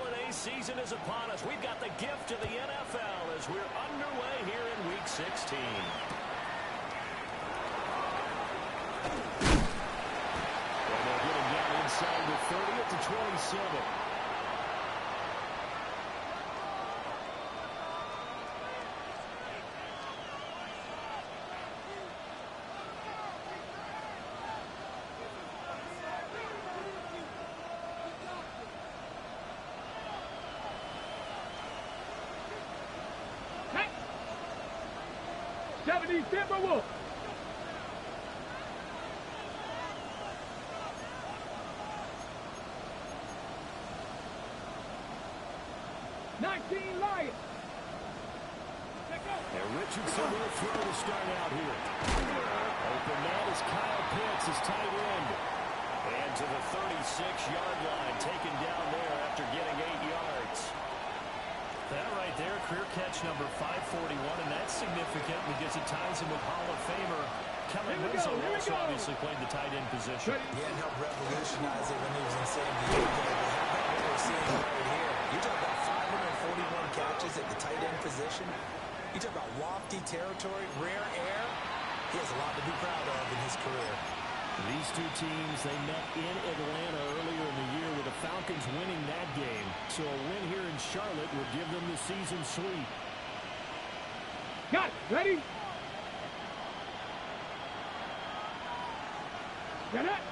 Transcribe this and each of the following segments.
holiday season is upon us. We've got the gift of the NFL as we're underway here in Week 16. And they're getting down inside the 30 at the 27. Timberwolves. 19 Lions. And Richardson will throw to start out here. Open man is Kyle Pitts, his tight end. And to the 36-yard line, taken down there after getting 8 yards. That right there, career catch number 541, and that's significant because it ties him with Hall of Famer Kelly Winslow, who also obviously played the tight end position. Yeah, and helped revolutionize it when he was in San Diego. But how about what we're seeing right here? You talk about 541 catches at the tight end position. You talk about lofty territory, rare air. He has a lot to be proud of in his career. These two teams, they met in Atlanta earlier in the year with the Falcons winning that game. So a win here in Charlotte would give them the season sweep. Got it. Ready? Get it.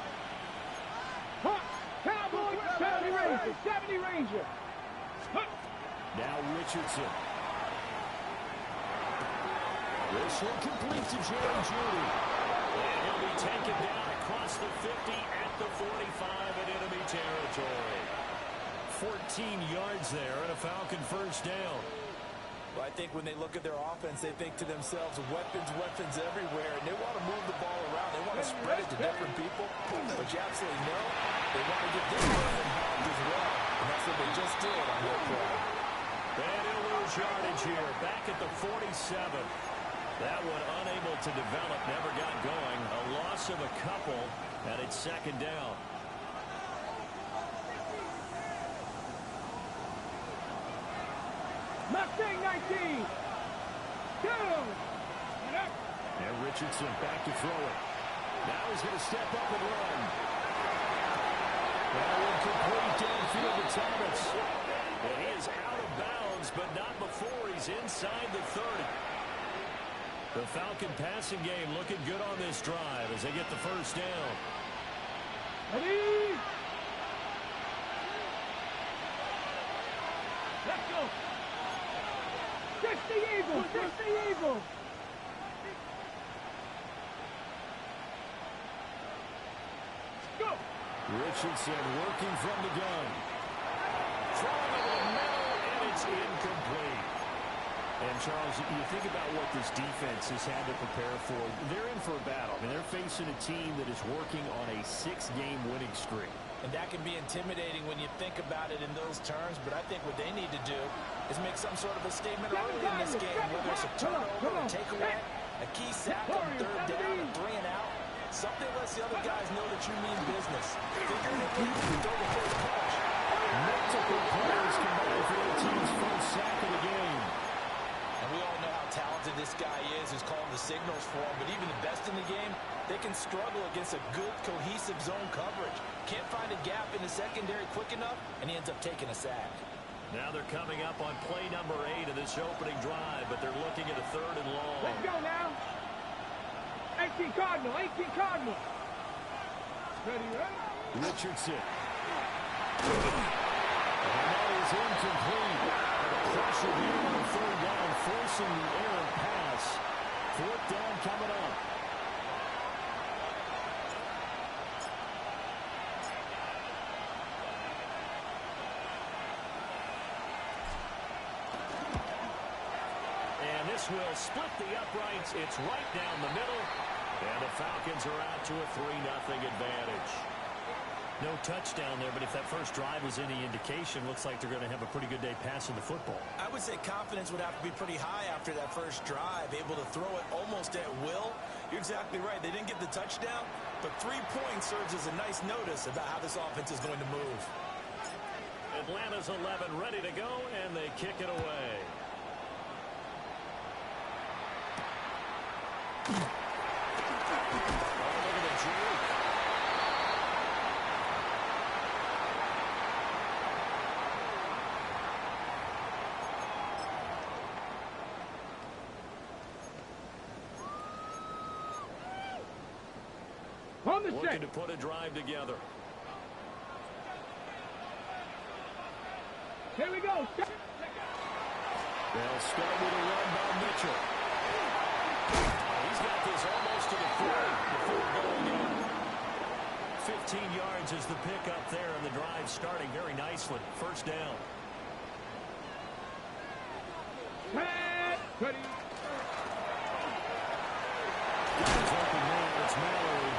Huh. Cowboys, 70 Ranger. 70 Ranger. Huh. Now Richardson. This one complete to Jerry Jeudy. And he'll be taken down across the 50 at the 45 in enemy territory. 14 yards there and a Falcon first down. Well, I think when they look at their offense, they think to themselves, weapons, weapons everywhere, and they want to move the ball around. They want to spread it to different people, but you absolutely know they want to get this one involved as well, and that's what they just did on that play. And he'll lose yardage here, back at the 47. That one unable to develop, never got going. A loss of a couple, and it's second down. Mustang 19. Down. And Richardson back to throw it. Now he's going to step up and run. That one complete downfield to Thomas. And he is out of bounds, but not before he's inside the 30. The Falcon passing game looking good on this drive as they get the first down. Ready? Let's go. 60 Eagles. 60 Eagles. Go. Richardson working from the gun. Throwing over the middle, and it's incomplete. And, Charles, you think about what this defense has had to prepare for. They're in for a battle. I mean, they're facing a team that is working on a 6-game winning streak. And that can be intimidating when you think about it in those terms, but I think what they need to do is make some sort of a statement early in this game, whether it's a turnover, a takeaway, a key sack on third down, a 3 and out. Something lets the other guys know that you mean business. Figure it out and throw the first punch. Multiple players combined for their team's first sack of the game. And we all know how talented this guy is who's calling the signals for him. But even the best in the game, they can struggle against a good, cohesive zone coverage. Can't find a gap in the secondary quick enough, and he ends up taking a sack. Now they're coming up on play number 8 of this opening drive, but they're looking at a 3rd and long. Let's go now. 18 Cardinal. 18 Cardinal. Ready, ready? Richardson. And that is incomplete. Pressure here on the 3rd down, forcing the errant pass. 4th down coming up. And this will split the uprights. It's right down the middle. And the Falcons are out to a 3-0 advantage. No touchdown there, but if that first drive was any indication, looks like they're going to have a pretty good day passing the football. I would say confidence would have to be pretty high after that first drive, able to throw it almost at will. You're exactly right. They didn't get the touchdown, but 3 points serves as a nice notice about how this offense is going to move. And Atlanta's 11 ready to go, and they kick it away. Oh, look at the juke. On the Looking set. to put a drive together. Here we go. They'll start with a run by Mitchell. He's got this almost to the 40 before going in. 15 yards is the pickup there, and the drive starting very nicely. First down. Ready. He's open man. It's Mallory.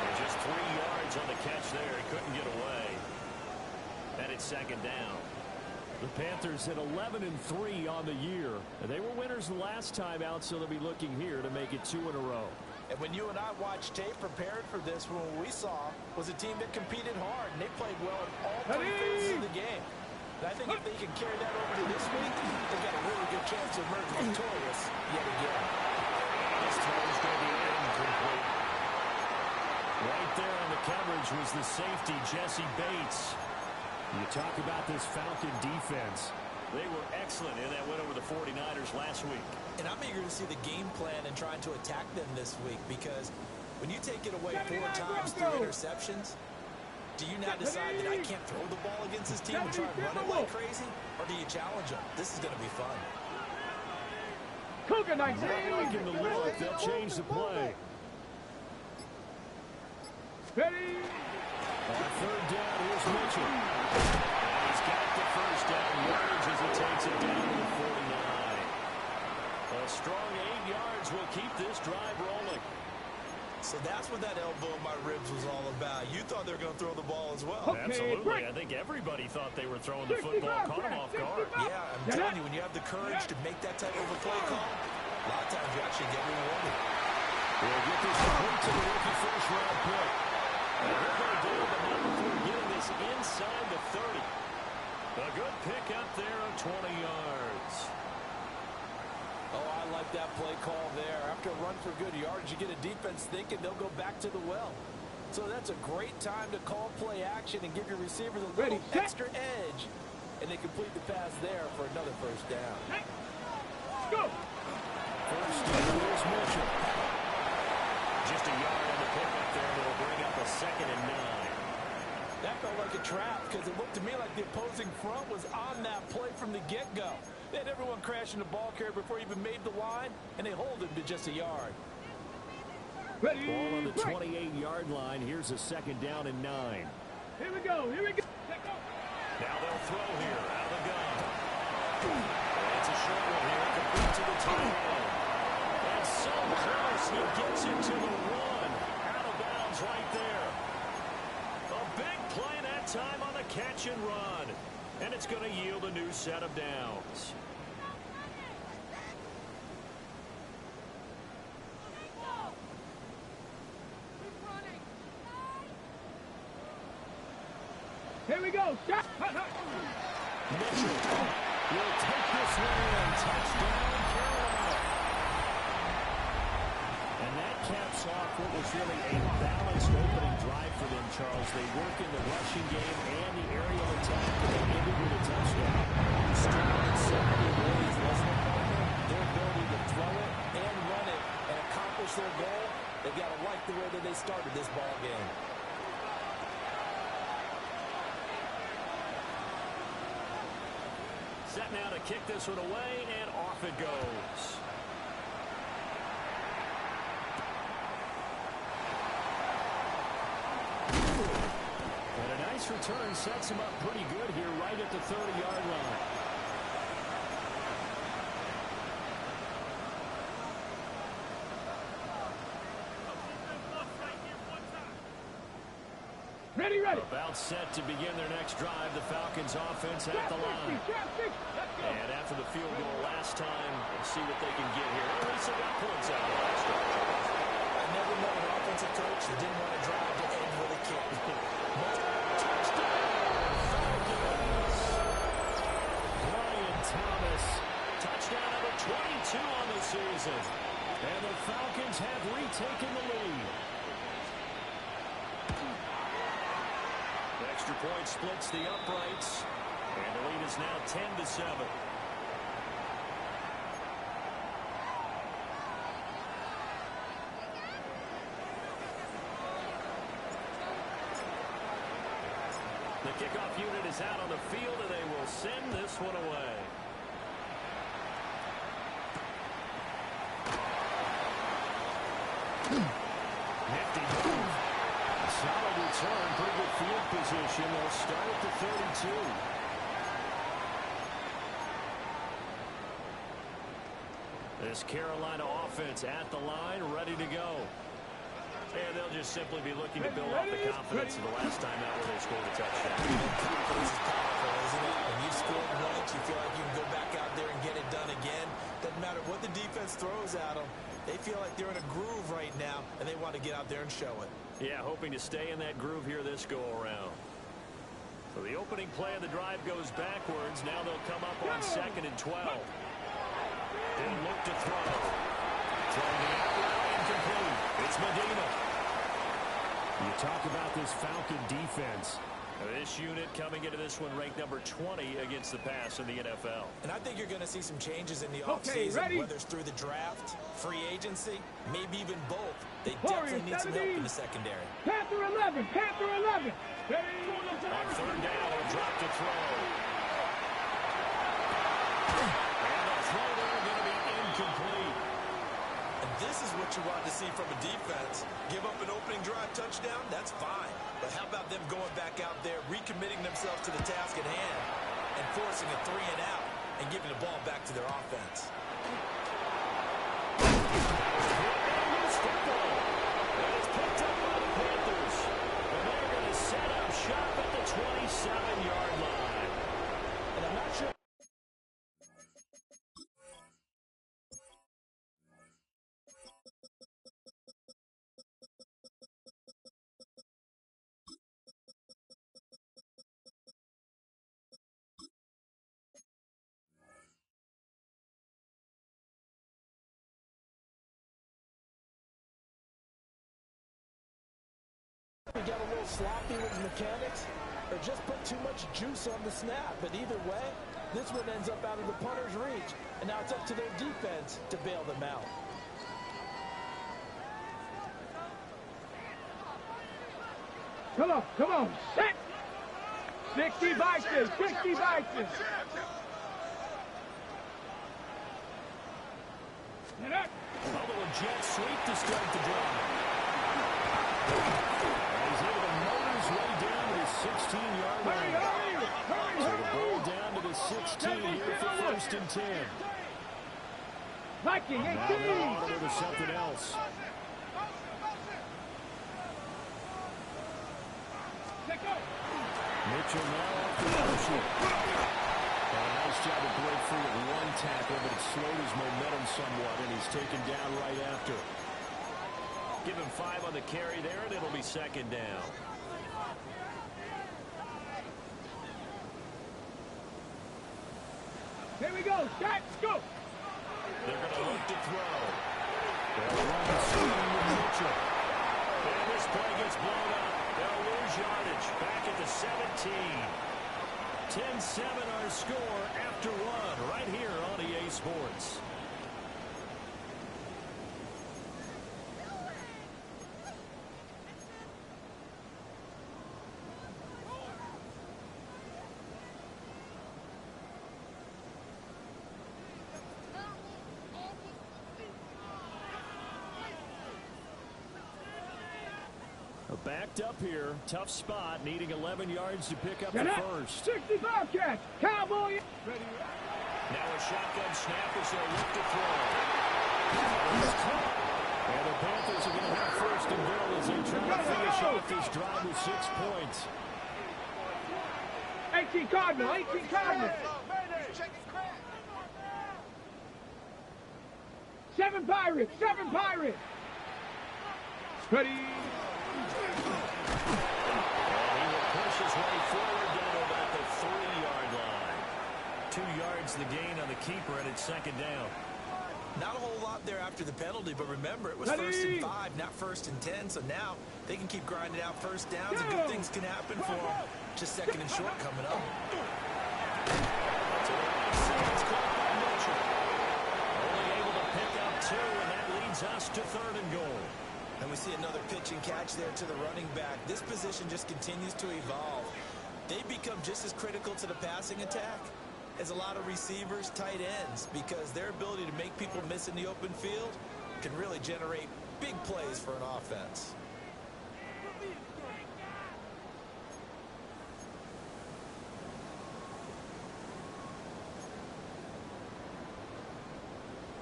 And just 3 yards on the catch there. He couldn't get away. And it's second down. The Panthers hit 11-3 on the year. They were winners the last time out, so they'll be looking here to make it 2 in a row. And when you and I watched tape prepared for this, what we saw was a team that competed hard, and they played well in all 3 phases of the game. And I think if they can carry that over to this week, they've got a really good chance to emerge victorious yet again. This throw's going to be incomplete. Right there on the coverage was the safety, Jesse Bates. You talk about this Falcon defense. They were excellent in that win over the 49ers last week. And I'm eager to see the game plan and trying to attack them this week, because when you take it away 4 times through interceptions, do you now decide that I can't throw the ball against this team and try and run it like crazy? Or do you challenge them? This is going to be fun. Cougar Knights. Liking the look. They'll change the play. Ready. On third down, here's Mitchell. And he's got the first down yardage as he takes it down to the 49. A strong 8 yards will keep this drive rolling. So that's what that elbow in my ribs was all about. You thought they were going to throw the ball as well. Okay, Absolutely. break. I think everybody thought they were throwing the football. Caught him off guard. Yeah, I'm telling you, when you have the courage to make that type of a play call, a lot of times you actually get rewarded. We'll get this complete to the rookie first-round pick. And they're going to do it before getting this inside the 30. A good pick up there of 20 yards. Oh, I like that play call there. After a run for good yardage, you get a defense thinking they'll go back to the well. So that's a great time to call play action and give your receivers a little extra edge. And they complete the pass there for another first down. Go. First down is Mitchell. Just a yard on the pickup there, and it'll bring up a 2nd and 9. That felt like a trap, because it looked to me like the opposing front was on that play from the get-go. They had everyone crashing the ball carrier before he even made the line, and they hold him to just a yard. Ready. Ball on the 28-yard line. Here's a 2nd down and 9. Here we go. Here we go. Now they'll throw here out of the gun. It's a short one here, complete to the tight end. And so close, he gets it to the 1. Out of bounds right there. A big play that time on the catch and run. And it's going to yield a new set of downs. Here we go. Shot. Mitchell will take this one in. Touchdown, Carolina. And that caps off what was really a balanced opening drive for them, Charles. They work in the rushing game and the aerial attack, and they ended with a touchdown. Strong in so many ways, wasn't it, partner? Their ability to throw it and run it and accomplish their goal, they've got to like the way that they started this ball game. Set now to kick this one away, and off it goes. And a nice return sets him up pretty good here right at the 30-yard line. Ready, ready. About set to begin their next drive. The Falcons offense at the line. And after the field goal last time, we'll see what they can get here. At least they got points out of the last drive. I never met an offensive coach that didn't want to drive to end with a kick. Touchdown, Falcons. season. And the Falcons have retaken the lead. The extra point splits the uprights. And the lead is now 10-7. The kickoff unit is out on the field, and they will send this one away. Nifty move. Solid return, pretty good field position. They'll start at the 32. This Carolina offense at the line, ready to go. And they'll just simply be looking to build off the confidence of the last time out where they scored a touchdown. Confidence is powerful, isn't it? When you've scored once, you feel like you can go back out there and get it done again. Doesn't matter what the defense throws at them. They feel like they're in a groove right now, and they want to get out there and show it. Yeah, hoping to stay in that groove here this go-around. So the opening play of the drive goes backwards. Now they'll come up on 2nd and 12. They'll look to throw. Throwing the out route, incomplete. It's Medina. You talk about this Falcon defense. This unit coming into this one ranked number 20 against the pass in the NFL. And I think you're going to see some changes in the offseason, whether it's through the draft, free agency, maybe even both. They definitely need some help in the secondary. Panther 11, Panther 11. On 3rd down, they'll drop to throw. And the throw there going to be incomplete. And this is what you want to see from a defense. Give up an opening drive touchdown, that's fine. But how about them going back out there, recommitting themselves to the task at hand, and forcing a 3 and out, and giving the ball back to their offense. It's picked up by the Panthers. And they're going to set up shop at the 27-yard line. And I'm not sure. He got a little sloppy with his mechanics or just put too much juice on the snap. But either way, this one ends up out of the punter's reach. And now it's up to their defense to bail them out. Come on, set. 60 Vikings, 60 Vikings. Bubble a jet sweep to start the drive. He's able to motor his way down to the 16-yard line. So the ball down to the 16 here for 1st and 10. Viking, 18. Now they'll order to something else. Mitchell now off the motion. A nice job to break free with one tackle, but it slowed his momentum somewhat, and he's taken down right after. Give him 5 on the carry there, and it'll be 2nd down. Here we go, set, go. They're going to look to throw. They'll run the screen with Mitchell. And this play gets blown up. They'll lose yardage back at the 17. 10-7 our score after 1 right here on EA Sports. Backed up here, tough spot, needing 11 yards to pick up the first. 60 Bobcats, Cowboy. Ready. Now a shotgun snap as they look to throw. And the Panthers are going to have 1st and goal as they try to finish off this drive with 6 points. 18 Cardinal, 18 Cardinal. 7 Pirates, 7 Pirates. Ready. And he will push his way forward down about the 3-yard line. 2 yards the gain on the keeper, and it's 2nd down. Not a whole lot there after the penalty, but remember, it was first and 5, not first and 10, so now they can keep grinding out first downs, and good things can happen for them. Just second and short coming up. Only able to pick up 2, and that leads us to 3rd and goal. And we see another pitch and catch there to the running back. This position just continues to evolve. They become just as critical to the passing attack as a lot of receivers, tight ends, because their ability to make people miss in the open field can really generate big plays for an offense.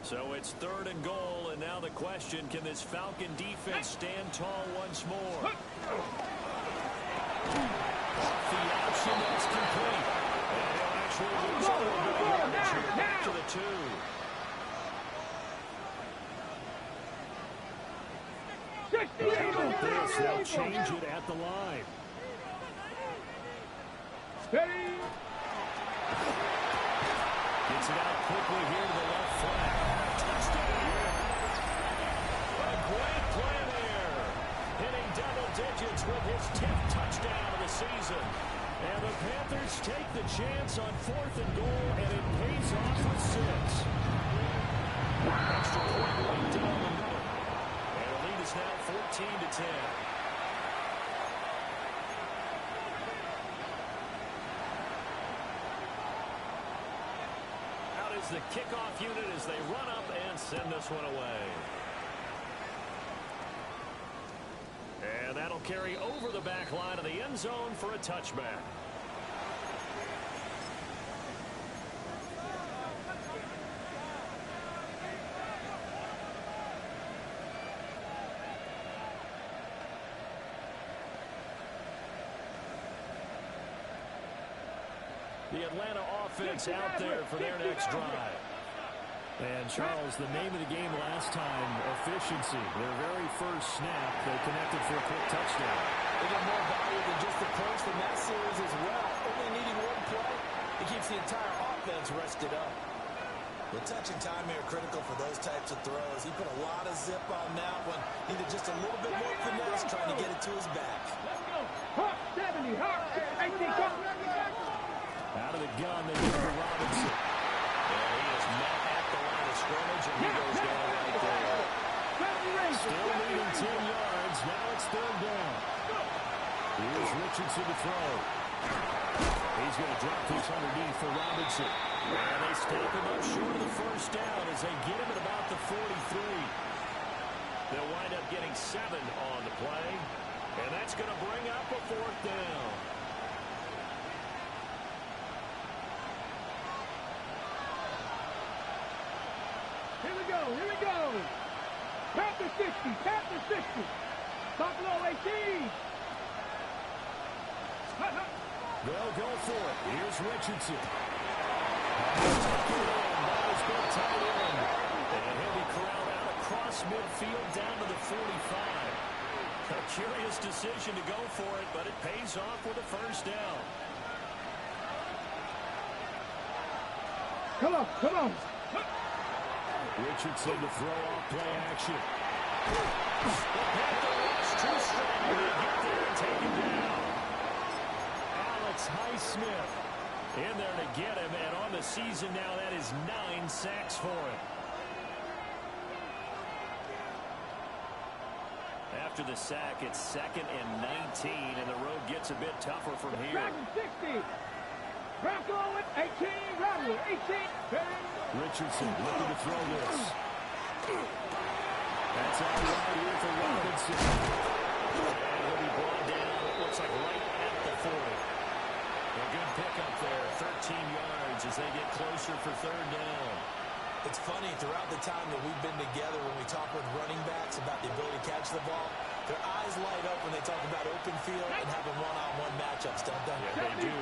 So it's 3rd and goal, and now the question, can this Falcon defense stand tall once more? The option that's complete. And he'll actually lose a little bit of yardage here. Back to the 2. How about this? They'll change it at the line. Steady. Gets it out quickly here to the left flank. Touchdown! A great play there. Hitting double digits with his 10th touchdown of the season. And the Panthers take the chance on 4th and goal, and it pays off with 6. Extra point right down the middle. And the lead is now 14-10. The kickoff unit as they run up and send this one away. And that'll carry over the back line of the end zone for a touchback. The Atlanta offense out there for their next drive. And, Charles, the name of the game last time, efficiency. Their very first snap, they connected for a quick touchdown. They get more value than just the points from that series as well. Only needing one play, it keeps the entire offense rested up. The touch and time here critical for those types of throws. He put a lot of zip on that one. Needed just a little bit more finesse trying to get it to his back. Let's go. Hawk 70. Hawk 18. Out of the gun, they give to Robinson. And he is met at the line of scrimmage, and he goes down right there. Still leading 10 yards. Now it's 3rd down. Here's Richardson to throw. He's going to drop this underneath for Robinson. And they stop him up short of the first down as they get him at about the 43. They'll wind up getting 7 on the play. And that's going to bring up a 4th down. Here we go. Here we go. Panther 60. Panther 60. Buffalo 18. They'll go for it. Here's Richardson. That is good tight end. And he'll be corralled out across midfield down to the 45. A curious decision to go for it, but it pays off with a first down. Come on. Come on. Richardson to throw off play action. The Panther rush too strong. They get there and take him down. Alex Highsmith in there to get him, and on the season now, that is 9 sacks for him. After the sack, it's 2nd and 19, and the road gets a bit tougher from here. Dragon 60. Bronco with 18. Rattle 18. Richardson looking to throw this. That's out right here for Robinson. And he'll be brought down, it looks like right at the 40. A good pickup there, 13 yards as they get closer for 3rd down. It's funny, throughout the time that we've been together, when we talk with running backs about the ability to catch the ball, their eyes light up when they talk about open field and having one-on-one matchups, don't they? Yeah, they do.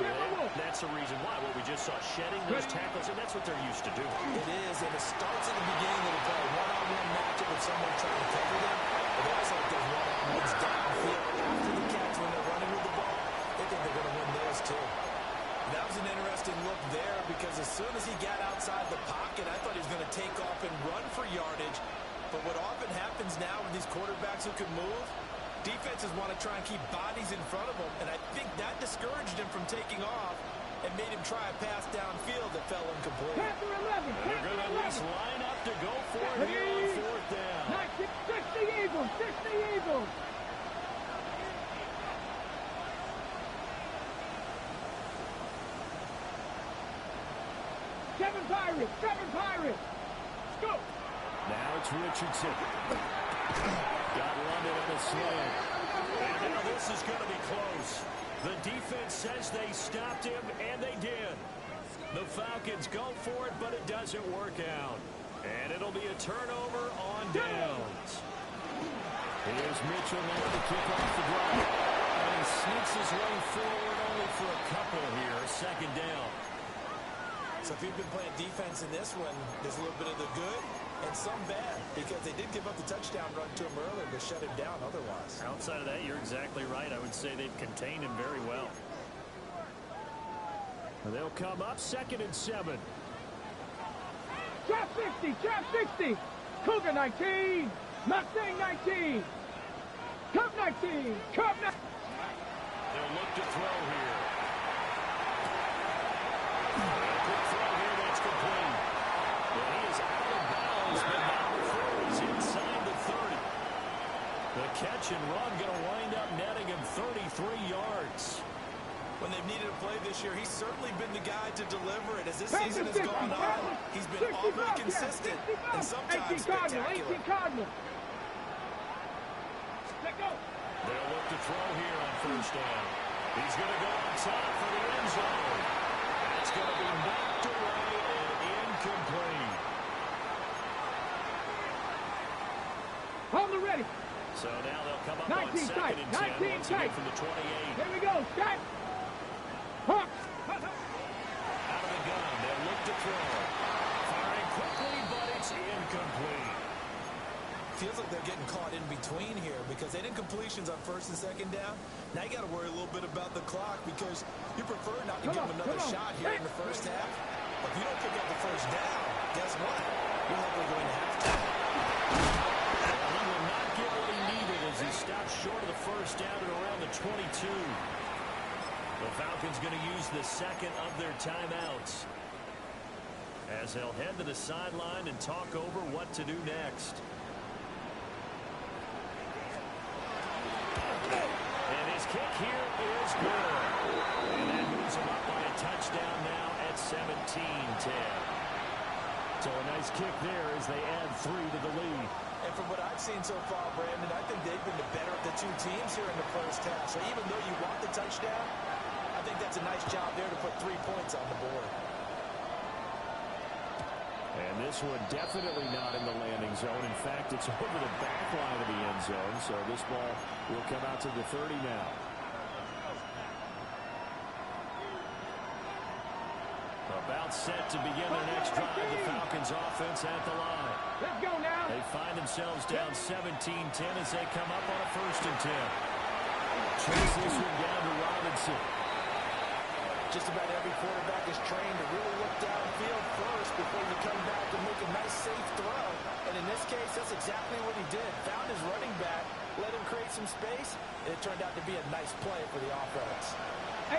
That's the reason why. What we just saw, shedding those tackles, and that's what they're used to doing. It is, and it starts at the beginning of the play. One-on-one matchup with someone trying to cover them, but they also like those one-on-ones downfield after the catch when they're running with the ball. They think they're going to win those, too. That was an interesting look there because as soon as he got outside the pocket, I thought he was going to take off and run for quarterbacks who can move, defenses want to try and keep bodies in front of them, and I think that discouraged him from taking off and made him try a pass downfield that fell incomplete. Panther 11. They're going to at least line up to go for it here on fourth down. 60 Eagles. 60 Eagles. Seven Pirates. Let's go. Now it's Richardson. Got London on the slant. And now this is going to be close. The defense says they stopped him, and they did. The Falcons go for it, but it doesn't work out. And it'll be a turnover on downs. Here's Mitchell now to kick off the drive. And he sneaks his way forward only for a couple here. Second down. So if you've been playing defense in this one, there's a little bit of the good and some bad, because they did give up the touchdown run to him earlier, but shut him down otherwise. Outside of that, you're exactly right. I would say they've contained him very well. They'll come up 2nd and 7. Trap 60. Cougar 19. Mustang 19. Cub 19. They'll look to throw here. Quick throw here, that's complete. Well, he is out of bounds, but now he's inside the 30. The catch and run going to wind up netting him 33 yards. When they've needed a play this year, he's certainly been the guy to deliver it. As this season has gone on, he's been awfully consistent and sometimes spectacular. 18 Cardinals. Let go. They'll look to throw here on first down. He's going to go on top for the end zone. That's going to be knocked away and incomplete. Hold it ready. So now they'll come up on 2nd and 10 once again from the 28. Here we go. Scott. Out of the gun, they'll look to throw. Firing quickly, but it's incomplete. Feels like they're getting caught in between here because they didn't completions on 1st and 2nd down. Now you got to worry a little bit about the clock because you prefer not to give them another shot here in the first half. But if you don't pick up the first down, guess what? You're likely going to have to. He will not get what he needed as he stops short of the first down at around the 22. The Falcons going to use the second of their timeouts as they'll head to the sideline and talk over what to do next. And his kick here is good. And that moves him up by a touchdown now at 17-10. So a nice kick there as they add 3 to the lead. And from what I've seen so far, Brandon, I think they've been the better of the two teams here in the first half. So even though you want the touchdown, I think that's a nice job there to put 3 points on the board. And this one definitely not in the landing zone. In fact, it's over the back line of the end zone. So this ball will come out to the 30 now. About set to begin their next drive. The Falcons offense at the line. Let's go now. They find themselves down 17-10 as they come up on a 1st and 10. Chase this one down to Robinson. Just about every quarterback is trained to really look downfield first before you come back and make a nice, safe throw. And in this case, that's exactly what he did. Found his running back, let him create some space, and it turned out to be a nice play for the offense.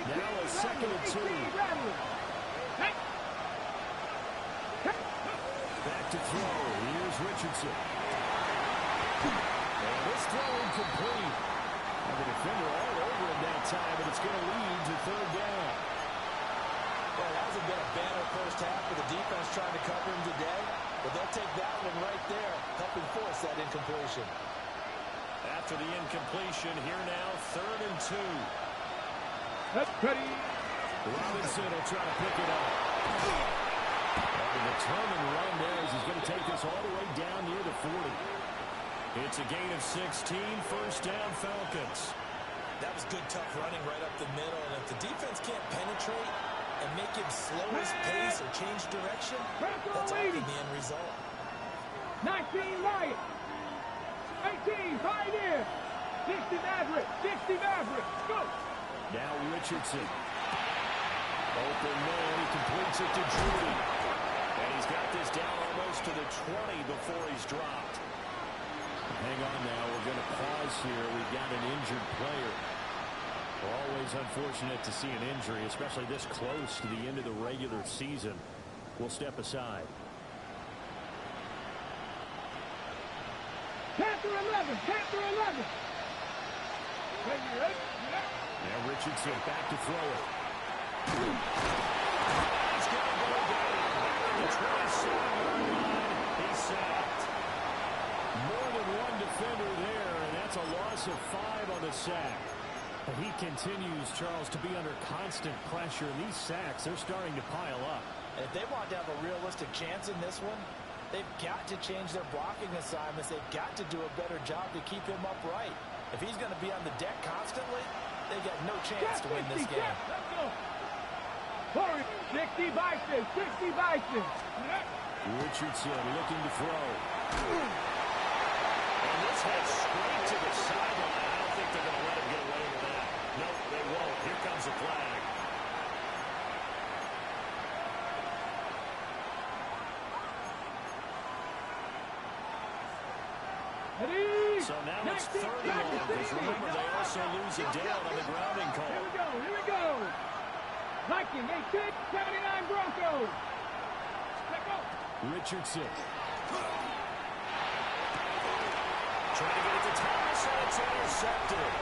Now a 2nd and 2. Back to throw. Here's Richardson. And this throw incomplete. And the defender all over him that time, and it's going to lead to 3rd down. Well, it hasn't been a banner first half for the defense trying to cover him today, but they'll take that one right there, helping force that incompletion. After the incompletion, here now, 3rd and 2. That's pretty. Robinson will try to pick it up. And the determined run there as he's going to take this all the way down near the 40. It's a gain of 16, 1st down Falcons. That was good, tough running right up the middle, and if the defense can't penetrate and make him slow his pace or change direction, that's often the end result. 19 Lion. 18 Pioneer. 60 Maverick. 60 Maverick. Go. Now Richardson. Open man. He completes it to Judy. And he's got this down almost to the 20 before he's dropped. Hang on now. We're going to pause here. We've got an injured player. Always unfortunate to see an injury, especially this close to the end of the regular season. We'll step aside. Panther 11, Panther 11. Now Richardson back to throw it. He's going to go down. The 27-yard line. He's sacked. More than one defender there, and that's a loss of 5 on the sack. But he continues, Charles, to be under constant pressure. And these sacks, they're starting to pile up. If they want to have a realistic chance in this one, they've got to change their blocking assignments. They've got to do a better job to keep him upright. If he's going to be on the deck constantly, they got no chance to win this game. 60 Bison, 60 Bison. Richardson looking to throw. And this heads straight to the sideline. I don't think they're going to let him get away with that. Nope, they won't. Here comes the flag. So now it's 30 long, because remember, they also lose a down on the grounding call. Here we go. Viking, 18, 79 Broncos. Richardson. Trying to get it to Thomas, and it's intercepted.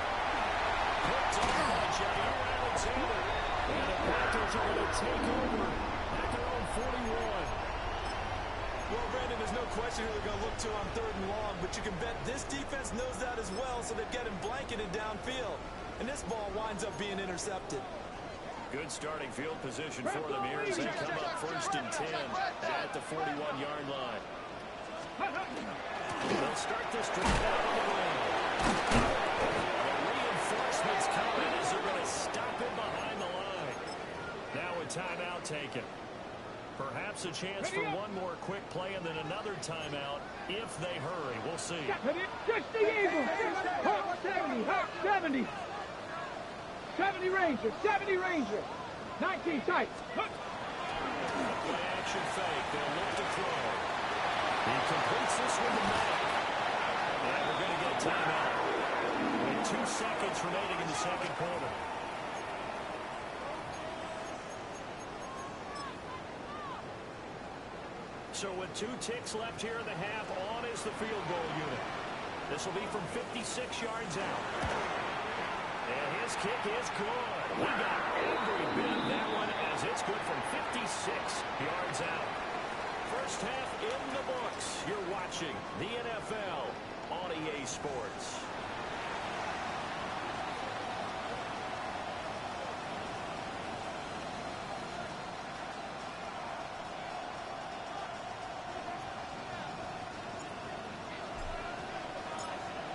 Picked up by Jair Alexander. And the Panthers are going to take over at their own 41. Well, Brandon, there's no question who they're going to look to on 3rd and long, but you can bet this defense knows that as well, so they've got him blanketed downfield. And this ball winds up being intercepted. Good starting field position for them here as they come up 1st and 10 at the 41-yard line. They'll start this drive out of the way. The reinforcements coming as they're going to stop him behind the line. Now a timeout taken. Perhaps a chance for one more quick play and then another timeout if they hurry. We'll see. 60 Eagles. Hawk 70. Hawk 70. 70 Ranger. 70 Ranger. 19 tight. Play action fake. They'll look to throw. He completes this one to Mack. And we're going to get a timeout with 2 seconds remaining in the second quarter. So with 2 ticks left here in the half, on is the field goal unit. This will be from 56 yards out. And his kick is good. He got every bit of that one as it's good from 56 yards out. First half in the books. You're watching the NFL on EA Sports.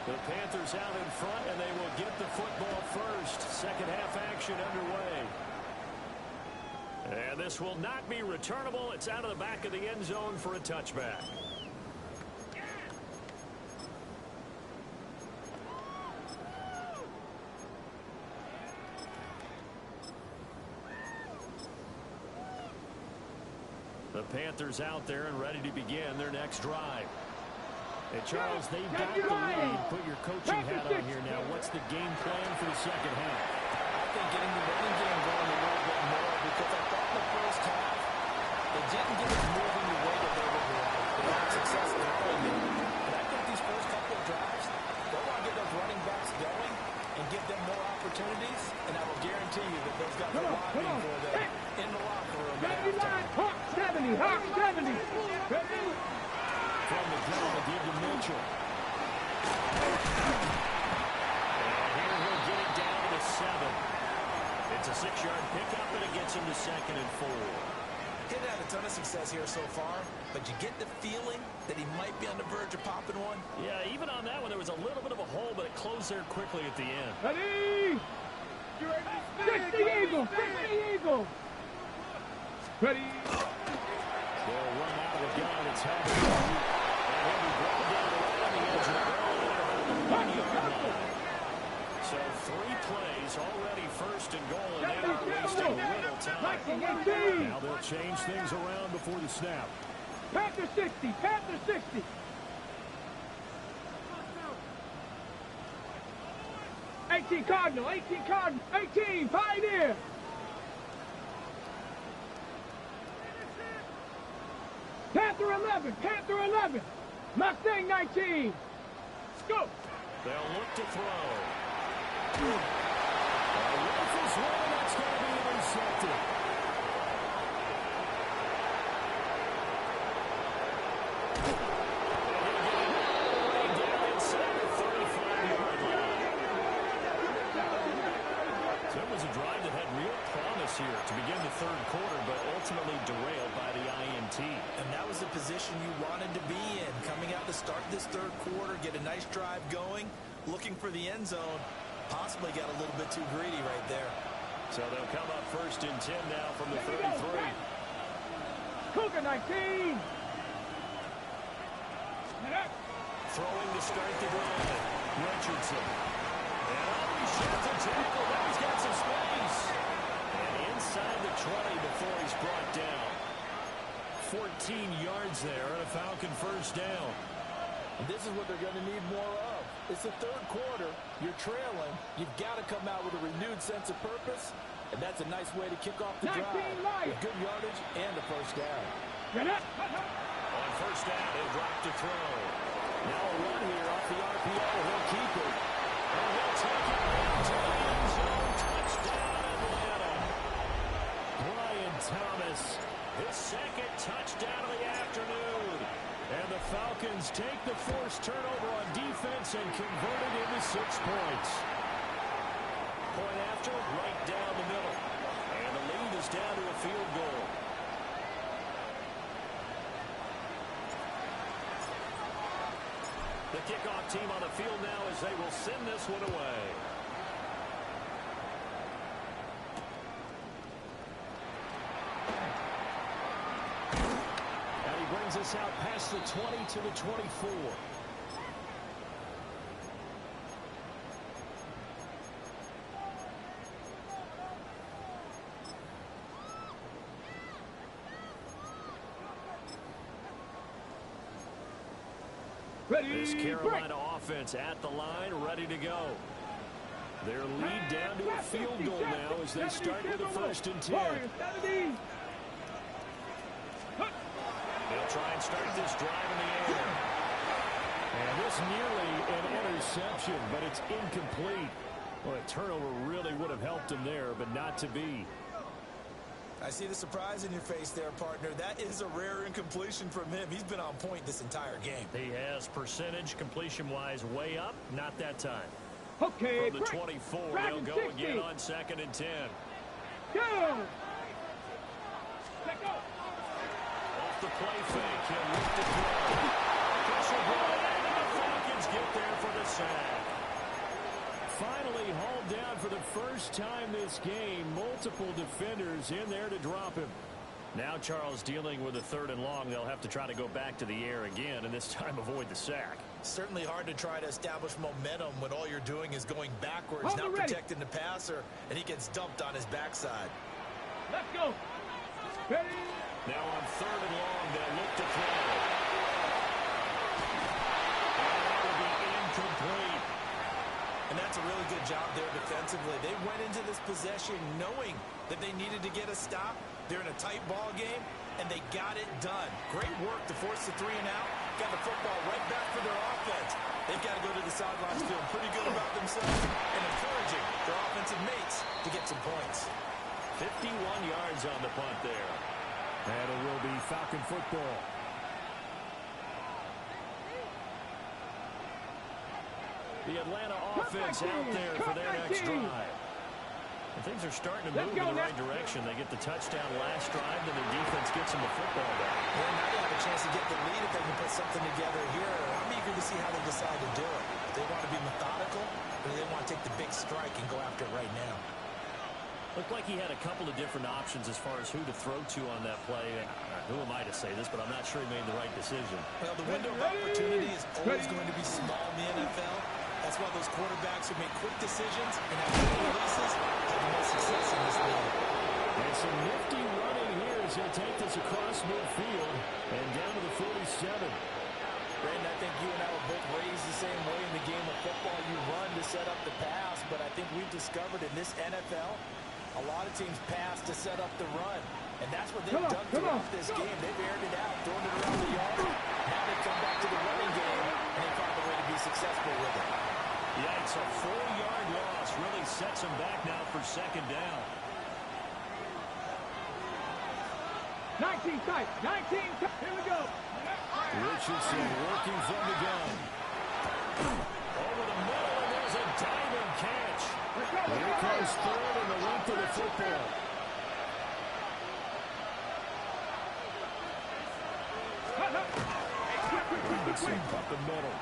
The Panthers out in front, and they will get the football first. Second half action underway. And this will not be returnable. It's out of the back of the end zone for a touchback. The Panthers out there and ready to begin their next drive. Hey, Charles, they've got the lead. Put your coaching hat on here now. What's the game plan for the second half? I think getting the running game going a little bit more because I thought in the first half they didn't get it moving the way that they would like. They had success early. But I think these first couple of drives, they want to get those running backs going and give them more opportunities, and I will guarantee you that those guys are lobbying for them in the locker room at halftime. Hawk 70. Hawk 70. From the gun, they'll give to Mitchell. And here he'll get it down to 7. It's a 6-yard pickup, and it gets him to 2nd and 4. Didn't have a ton of success here so far, but you get the feeling that he might be on the verge of popping one. Yeah, even on that one, there was a little bit of a hole, but it closed there quickly at the end. Ready? 60 Eagles. 60 Eagles. Ready? They'll run out of the gun. It's happening. And he'll be brought down right on the edge of the goal line. 1-yard line. So 3 plays already, 1st and goal, and they are wasting little time. Now they'll change things around before the snap. Panther 60. Panther 60. 18 Cardinal, 18 Cardinal, 18 Pioneer. Panther 11, Panther 11, Mustang 19. Go. They'll look to throw. Rifles one, that's going to be intercepted. Down inside the 35-yard line. So it was a drive that had real promise here to begin the third quarter, but ultimately derailed by the INT. And that was the position you wanted to be in. Coming out to start this third quarter, get a nice drive going, looking for the end zone. Possibly got a little bit too greedy right there. So they'll come up 1st and 10 now from the 33. Cougar 19. Throwing to start the drive. Richardson. And he shot the tackle. Now he's got some space. And inside the 20 before he's brought down. 14 yards there and a Falcon first down. And this is what they're going to need more of. It's the third quarter. You're trailing. You've got to come out with a renewed sense of purpose. And that's a nice way to kick off the drive with good yardage and a first down. On first down, he'll drop to throw. Now a run here off the RPO. He'll keep it. And he'll take it into the end zone. Touchdown, Atlanta. Brian Thomas, his second touchdown of the afternoon. And the Falcons take the forced turnover on defense and convert it into 6 points. Point after, right down the middle. And the lead is down to a field goal. The kickoff team on the field now as they will send this one away. And he brings us out past the 20 to the 24. This Carolina offense at the line, ready to go. Their lead down to a field goal now as they start with a 1st and 10. They'll try and start this drive in the air. And this nearly an interception, but it's incomplete. Well, a turnover really would have helped him there, but not to be. I see the surprise in your face there, partner. That is a rare incompletion from him. He's been on point this entire game. He has percentage completion-wise way up. Not that time. Okay, from the 24, they'll go 60. Again on 2nd and 10. Go! Off the play fake, he'll look to throw. Pressure ball, and the Falcons get there for the sack. Finally hauled down for the first time this game. Multiple defenders in there to drop him. Now Charles dealing with a 3rd and long. They'll have to try to go back to the air again, and this time avoid the sack. Certainly hard to try to establish momentum when all you're doing is going backwards, not protecting the passer, and he gets dumped on his backside. Let's go. Ready? Now on 3rd and long, they'll look to throw. And that will be incomplete. And that's a really good job there defensively. They went into this possession knowing that they needed to get a stop. They're in a tight ball game, and they got it done. Great work to force the 3 and out. Got the football right back for their offense. They've got to go to the sidelines feeling pretty good about themselves and encouraging their offensive mates to get some points. 51 yards on the punt there. And it will be Falcon football. The Atlanta offense out there for their next drive. And things are starting to move in the right direction. They get the touchdown last drive, then their defense gets them the football back. Well, now they have a chance to get the lead if they can put something together here. I'm eager to see how they decide to do it. Do they want to be methodical, or do they want to take the big strike and go after it right now? Looked like he had a couple of different options as far as who to throw to on that play. And who am I to say this, but I'm not sure he made the right decision. Well, the window of opportunity is always going to be small in the NFL. That's why those quarterbacks who make quick decisions and have quick releases have the most success in this league. And some nifty running here as he'll take this across midfield and down to the 47. Brandon, I think you and I were both raised the same way in the game of football. You run to set up the pass, but I think we've discovered in this NFL, a lot of teams pass to set up the run. And that's what they've done throughout this game. They've aired it out, thrown it around the yard. Now they've come back to the running game, and they found a way to be successful with it. Yeah, it's a 4-yard loss. Really sets them back now for second down. 19 tight. 19 tight. Here we go. Richardson working from the gun. Over the middle, and there's a diving catch. Here comes third and the length of the football. Robinson up the middle.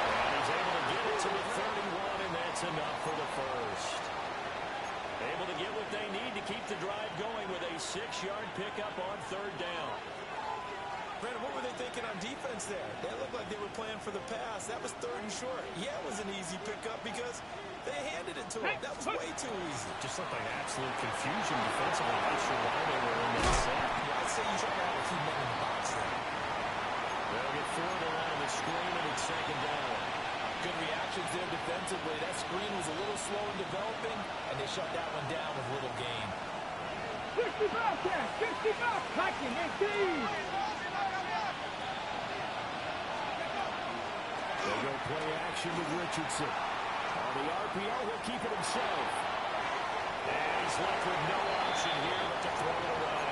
And he's able to get it to the 31, and that's enough for the first. Able to get what they need to keep the drive going with a 6-yard pickup on third down. Brandon, what were they thinking on defense there? They looked like they were playing for the pass. That was third and short. Yeah, it was an easy pickup because they handed it to him. That was way too easy. Just looked like absolute confusion defensively. Not sure why they were in that set. Yeah, I'd say you try to have a few men in the box there. They'll get forward around the screen, and it's second down. Good reactions there defensively. That screen was a little slow in developing, and they shut that one down with little gain. 60 back there. 60 back. Liking 18. They go play action with Richardson. On the RPO, he'll keep it himself. And he's left with no option here but to throw it away.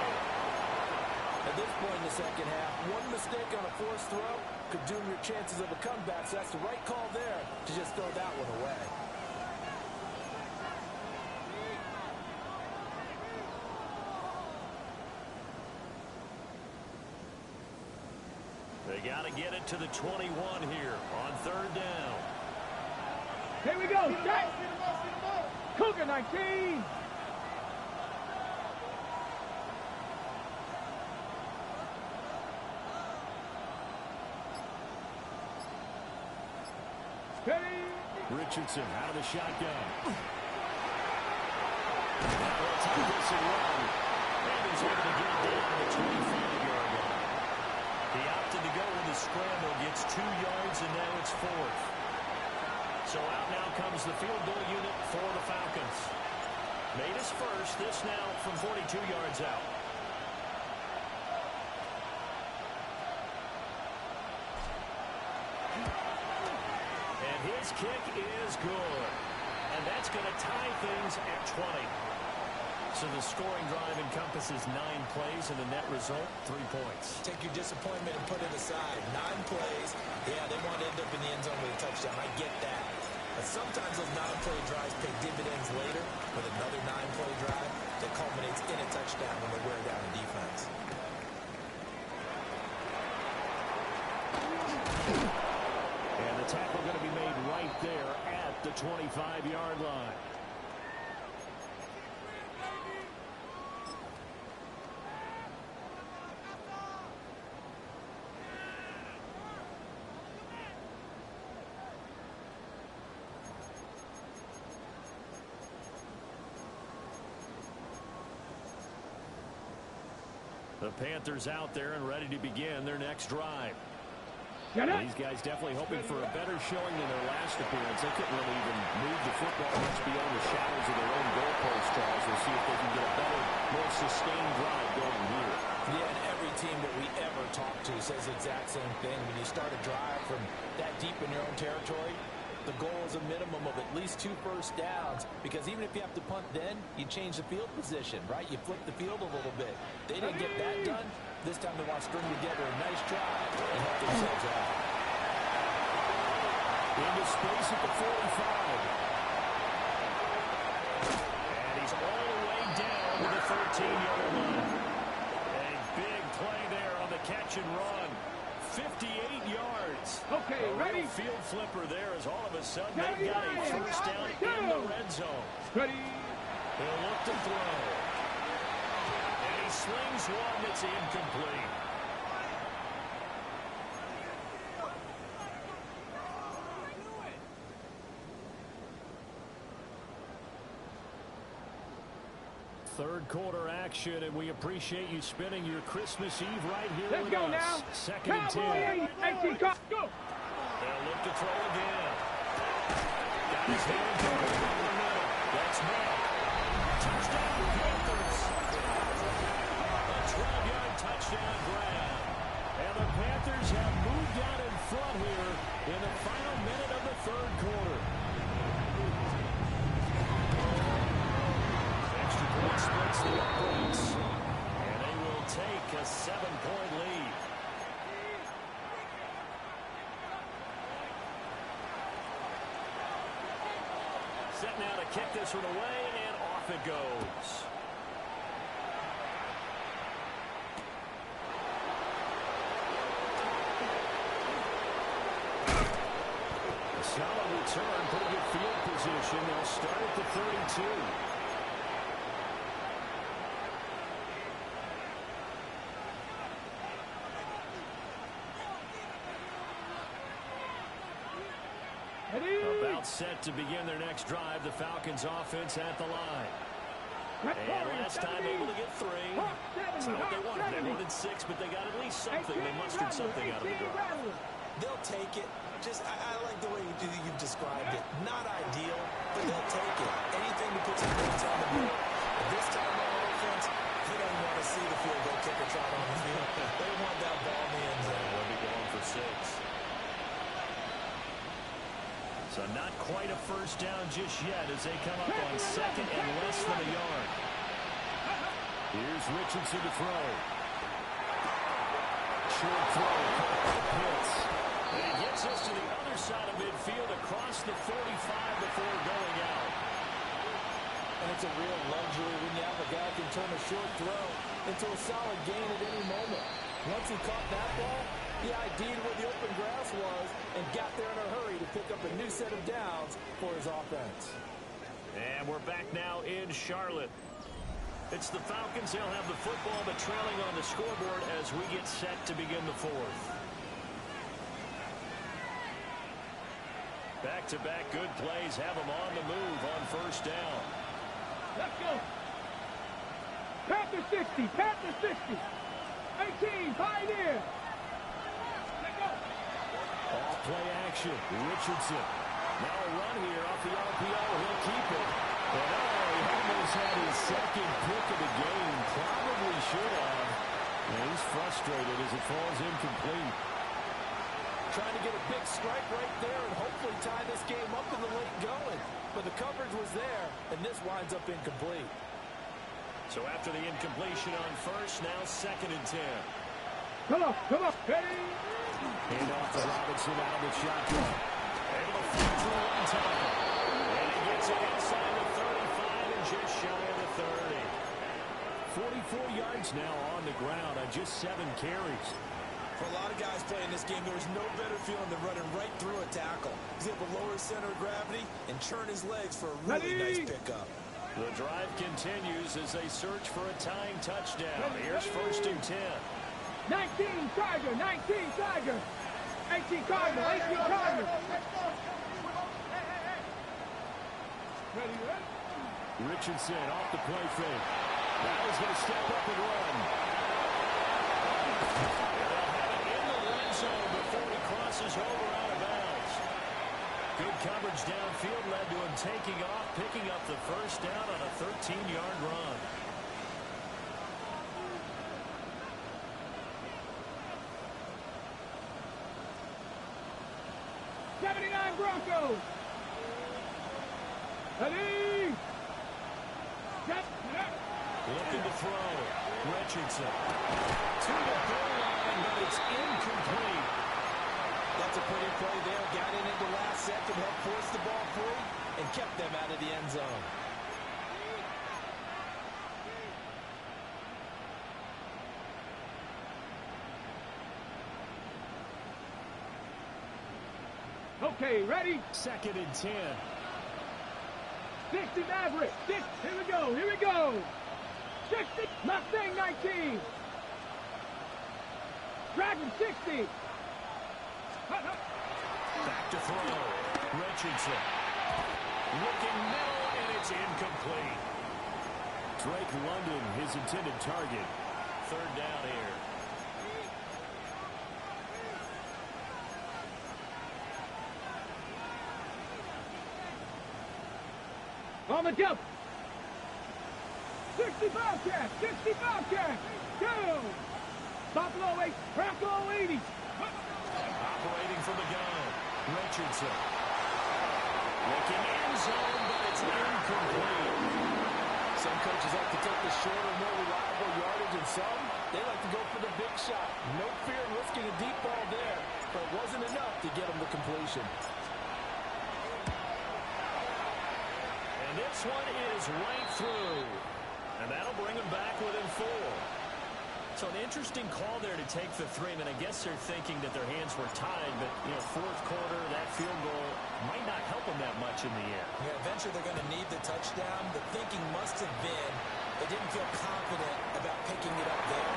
At this point in the second half, one mistake on a forced throw could doom your chances of a comeback, so that's the right call there to just throw that one away. They got to get it to the 21 here on third down. Here we go. Cougar 19. Richardson out of the shotgun. Now let's do this and run. And he's able to get down to the 25-yard line. He opted to go with the scramble, gets 2 yards, and now it's fourth. So out now comes the field goal unit for the Falcons. Made his first, this now from 42 yards out. And his kick is good. And that's going to tie things at 20. So the scoring drive encompasses 9 plays, and the net result, 3 points. Take your disappointment and put it aside. 9 plays. Yeah, they want to end up in the end zone with a touchdown. I get that. But sometimes those 9-play drives pay dividends later with another 9-play drive that culminates in a touchdown when they wear down a defense. And the tackle going to be made right there at the 25-yard line. The Panthers out there and ready to begin their next drive. These guys definitely hoping for a better showing than their last appearance. They couldn't really even move the football much beyond the shadows of their own goalpost, Charles. We'll see if they can get a better, more sustained drive going here. Yeah, and every team that we ever talk to says the exact same thing. When you start a drive from that deep in your own territory, the goal is a minimum of at least 2 first downs, because even if you have to punt then, you change the field position, right? You flip the field a little bit. They didn't get that done. This time they want to string together a nice drive and help themselves out. Into space at the 45. And he's all the way down to the 13-yard line. A big play there on the catch and run. 58 yards. Okay, ready? Field flipper there as all of a sudden they've got a first down in the red zone. Ready? They'll look to throw. And he slings one that's incomplete. Third quarter action, and we appreciate you spending your Christmas Eve right here Let's with go us. now. Second and 10. Cowboy 18, go. They'll look to throw again. Got His hands over the middle. That's Mack. Touchdown, Panthers. A 12-yard touchdown grab. And the Panthers have moved out in front here in the final minute of the third quarter. Extra point splits the offense. And they will take a 7-point lead. Set now to kick this one away, and off it goes. A solid return, pretty good field position. They'll start at the 32. About set to begin their next drive. The Falcons offense at the line. And last time able to get 3. It's not what they wanted. They wanted 6, but they got at least something. They mustered something out of the drive. They'll take it. I like the way you've described it. Not ideal, but they'll take it. Anything to put some points on the board. But this time on offense, they don't want to see the field goal kicker trot on the field. They want that ball in the end zone. They'll be going for 6. So not quite a first down just yet as they come up on second and less than a yard. Here's Richardson to throw. Short throw. Pitts. And he gets us to the other side of midfield across the 45 before going out. And it's a real luxury when you have a guy who can turn a short throw into a solid gain at any moment. Once he caught that ball, he ID'd where the open grass was and got there in a hurry to pick up a new set of downs for his offense. And we're back now in Charlotte. It's the Falcons. They'll have the football, but trailing on the scoreboard as we get set to begin the fourth. Back-to-back good plays have them on the move on first down. Let's go. Panther 60. Panther 60. 18. Pioneer. Let's go. Off play action. Richardson. Now a run here off the RPO. He'll keep it. And he almost had his second pick of the game. Probably should have. And he's frustrated as it falls incomplete. Trying to get a big strike right there and hopefully tie this game up in the late going. But the coverage was there, and this winds up incomplete. So after the incompletion on first, now second and 10. Come on. Ready? Hand off to Robinson out of the shotgun. Able to flip through one time. And he gets it inside the 35 and just shy of the 30. 44 yards now on the ground on just 7 carries. For a lot of guys playing this game, there is no better feeling than running right through a tackle. He's able to lower his center of gravity and churn his legs for a really nice pickup. The drive continues as they search for a tying touchdown. Here's first and 10. 19 Tiger. 19 Tiger. 18 Cardinal. 18 Cardinal. Ready? Richardson off the play fake. Now he's going to step up and run. Before he crosses over out of bounds. Good coverage downfield led to him taking off, picking up the first down on a 13-yard run. '79 Broncos. Ready? Looking to throw. Richardson. To the goal line, but it's incomplete. That's a pretty play there. Got in at the last second, helped force the ball free, and kept them out of the end zone. Okay, ready? Second and 10. 60 Maverick. 6. Here we go. 60. Mustang 19. Dragon 60. Back to throw. Richardson. Looking middle, and it's incomplete. Drake London, his intended target. Third down here. On the jump. 65 catch. 65 catch. Go. Buffalo 8. Buffalo 80. Operating from the gun. Richardson. Looking end zone, but it's incomplete. Some coaches like to take the shorter, more reliable yardage, and some, they like to go for the big shot. No fear in risking a deep ball there, but it wasn't enough to get them the completion. And this one is right through. And that'll bring them back within 4. So an interesting call there to take the 3. And I guess they're thinking that their hands were tied, but, you know, fourth quarter, that field goal might not help them that much in the end. Yeah, eventually they're going to need the touchdown. The thinking must have been they didn't feel confident about picking it up there.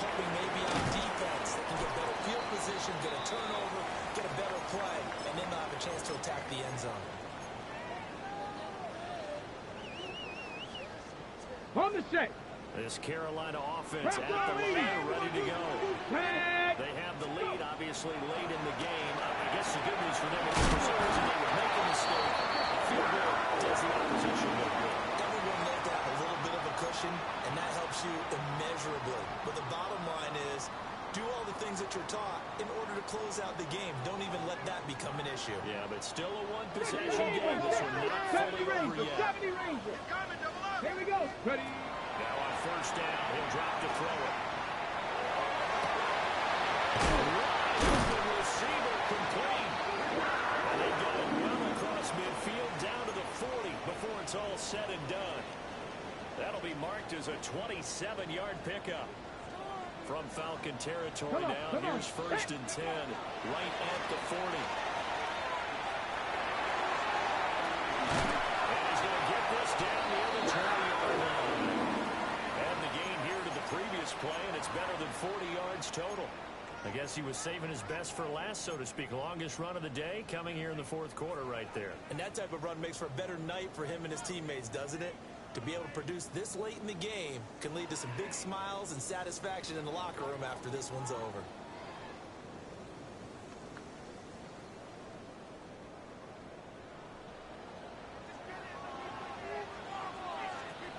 Hoping maybe on defense they can get better field position, get a turnover, get a better play, and then they'll have a chance to attack the end zone. On the set. This Carolina offense at the line, ready to go. They have the lead, obviously, late in the game. I guess the good news for them is for some reason they would make a mistake. A field goal does the opposition no good. Everyone let down a little bit of a cushion, and that helps you immeasurably. But the bottom line is, do all the things that you're taught in order to close out the game. Don't even let that become an issue. Yeah, but still a one-possession game. This one not fully over yet. 70 Ranger. Here we go. Ready. Now on first down, he'll drop to throw it. Open receiver complete. And they got it well across midfield down to the 40 before it's all said and done. That'll be marked as a 27-yard pickup. From Falcon territory now, here's first and 10, right at the 40. And he's going to get this down near the 20-yard line. And the gain here to the previous play, and it's better than 40 yards total. I guess he was saving his best for last, so to speak. Longest run of the day coming here in the fourth quarter right there. And that type of run makes for a better night for him and his teammates, doesn't it? To be able to produce this late in the game can lead to some big smiles and satisfaction in the locker room after this one's over.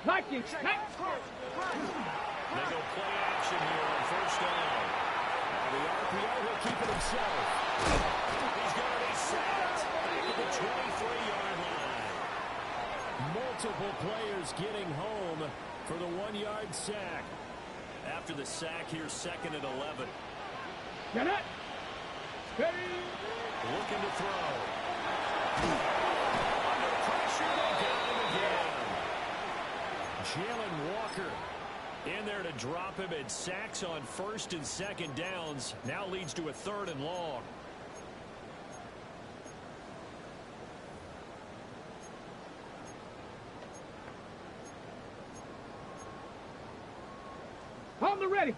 They go play action here on first down. Now the RPO will keep it himself. He's going to be sacked back at the 23-yard line. Multiple players getting home for the 1-yard sack. After the sack here, second and 11. Get it. Looking to throw. Under pressure, they got him again. Jalen Walker in there to drop him, and sacks on first and second downs now leads to a third and long. On the ready.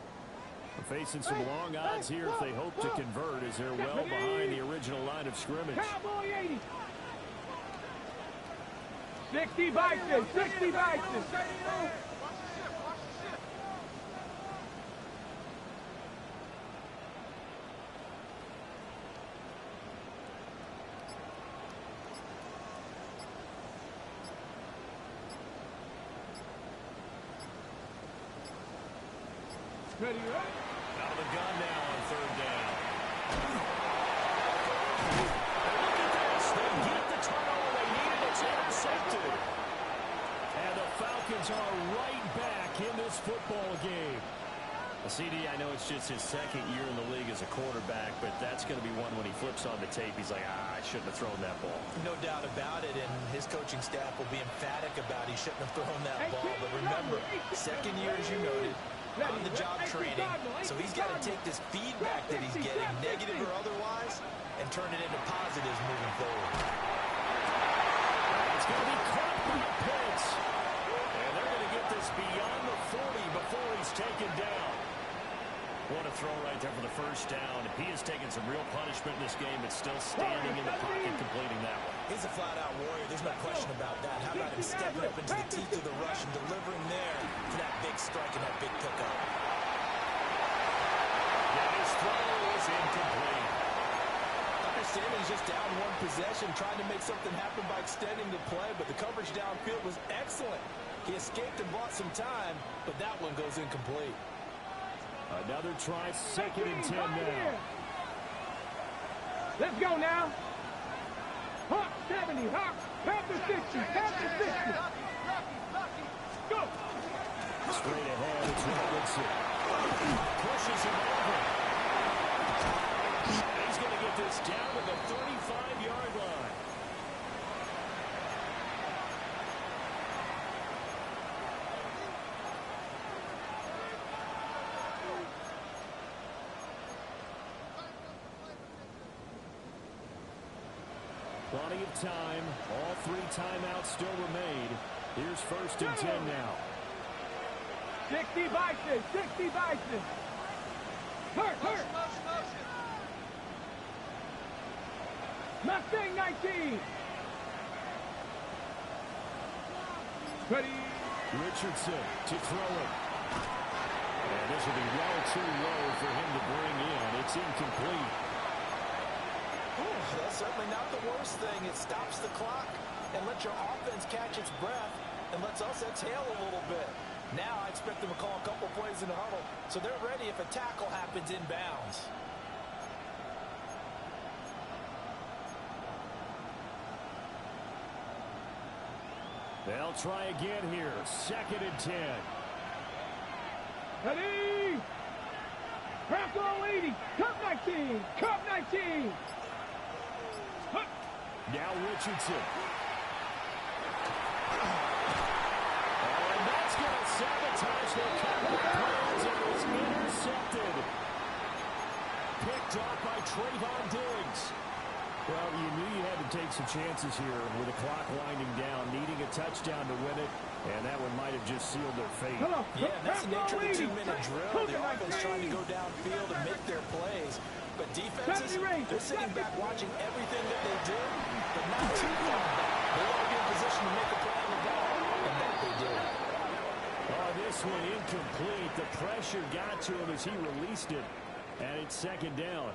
Facing some long odds here if they hope to convert, as they're well behind the original line of scrimmage. Cowboy 80. 60 Bison. 60 Bison. Ready, right? Out of the gun now on third down. Look at this. They get the turnover they needed. It's intercepted. And the Falcons are right back in this football game. CD, I know it's just his second year in the league as a quarterback, but that's going to be one when he flips on the tape. He's like, I shouldn't have thrown that ball. No doubt about it, and his coaching staff will be emphatic about he shouldn't have thrown that ball. But remember, second year, as you noted, on-the-job training, so he's got to take this feedback that he's getting, negative or otherwise, and turn it into positives moving forward. It's going to be caught by Pitts. And they're going to get this beyond the 40 before he's taken down. What a throw right there for the first down. He has taken some real punishment in this game, but still standing in the pocket, completing that one. He's a flat-out warrior. There's no question about that. How about him stepping up into the teeth of the rush and delivering there for that big strike and that big pickup? Yeah, his throw is incomplete. understanding he's just down one possession, trying to make something happen by extending the play, but the coverage downfield was excellent. He escaped and bought some time, but that one goes incomplete. Another try, 2nd and 10 now. Let's go now. Hawk 70, Hawk, Panther 60, Panther 60. Go. Straight ahead, it's Robinson. Pushes him over. He's going to get this down to the 35-yard line. Plenty of time. All 3 timeouts still remain. Here's 1st and 10 now. 60 Bison, 60 Bison. Hurt. Mustang 19. Ready. Richardson to throw it. And this will be well too low for him to bring in. It's incomplete. That's certainly not the worst thing. It stops the clock and lets your offense catch its breath and lets us exhale a little bit. Now I expect them to call a couple plays in the huddle, so they're ready if a tackle happens inbounds. They'll try again here. 2nd and 10. Ready. Bronco 80, Cup 19, Cup 19. Now Richardson. And that's going to sabotage their comeback plans. It was intercepted. Picked off by Trayvon Diggs. Well, you knew you had to take some chances here with the clock winding down, needing a touchdown to win it, and that one might have just sealed their fate. Yeah, that's the nature of the 2-minute drill. The offense trying to go downfield and make their plays. But defenses, they're sitting back watching everything that they do, but not too far back. They want to be in position to make a play on the ball, and that they do. Oh, this one incomplete. The pressure got to him as he released it, and it's 2nd down.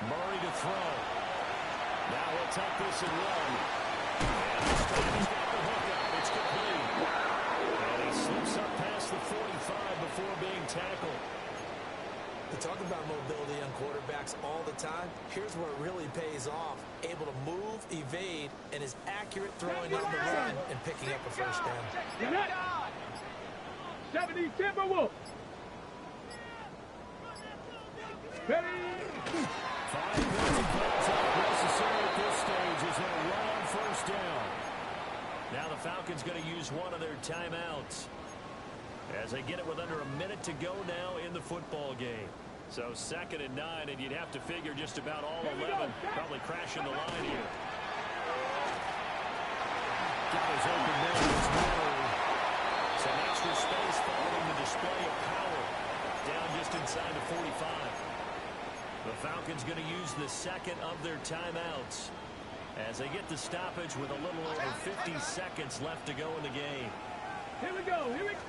Murray to throw. Now he'll take this and run. And this time he's got the hook out. It's complete. And he slips up past the 45 before being tackled. We talk about mobility on quarterbacks all the time. Here's where it really pays off. Able to move, evade, and is accurate throwing on the run and picking up a 1st down. 70 Timberwolves. Ready. 5 points of contact necessary at this stage as they'll run on 1st down. Now the Falcons going to use one of their timeouts as they get it with under a minute to go now in the football game. So 2nd and 9, and you'd have to figure just about all 11 probably crashing the line here. Got his open there. It's Murray. Some extra space following the display of power. Down just inside the 45. The Falcons going to use the 2nd of their timeouts as they get the stoppage with a little over 50 seconds left to go in the game. Here we go. Here we go.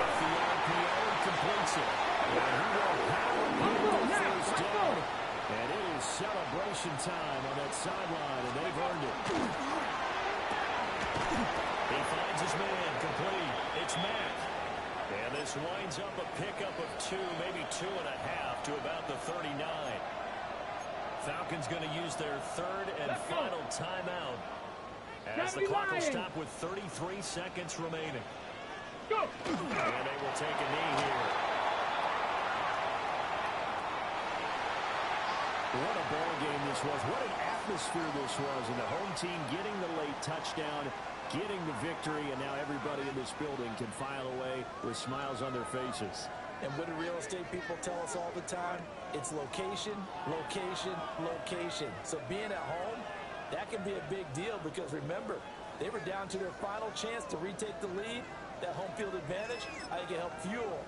The RPO completes it. And he will power home the 1st down. And it is celebration time on that sideline, and they've earned it. He finds his man complete. It's Mack. And this winds up a pickup of 2, maybe 2.5 to about the 39. Falcons going to use their 3rd and final timeout as the clock will stop with 33 seconds remaining. Go. And they will take a knee here. What a ball game this was. What an atmosphere this was. And the home team getting the late touchdown, getting the victory, and now everybody in this building can file away with smiles on their faces. And what do real estate people tell us all the time? It's location, location, location. So being at home, that can be a big deal because remember, they were down to their final chance to retake the lead. That home field advantage, I think it helped fuel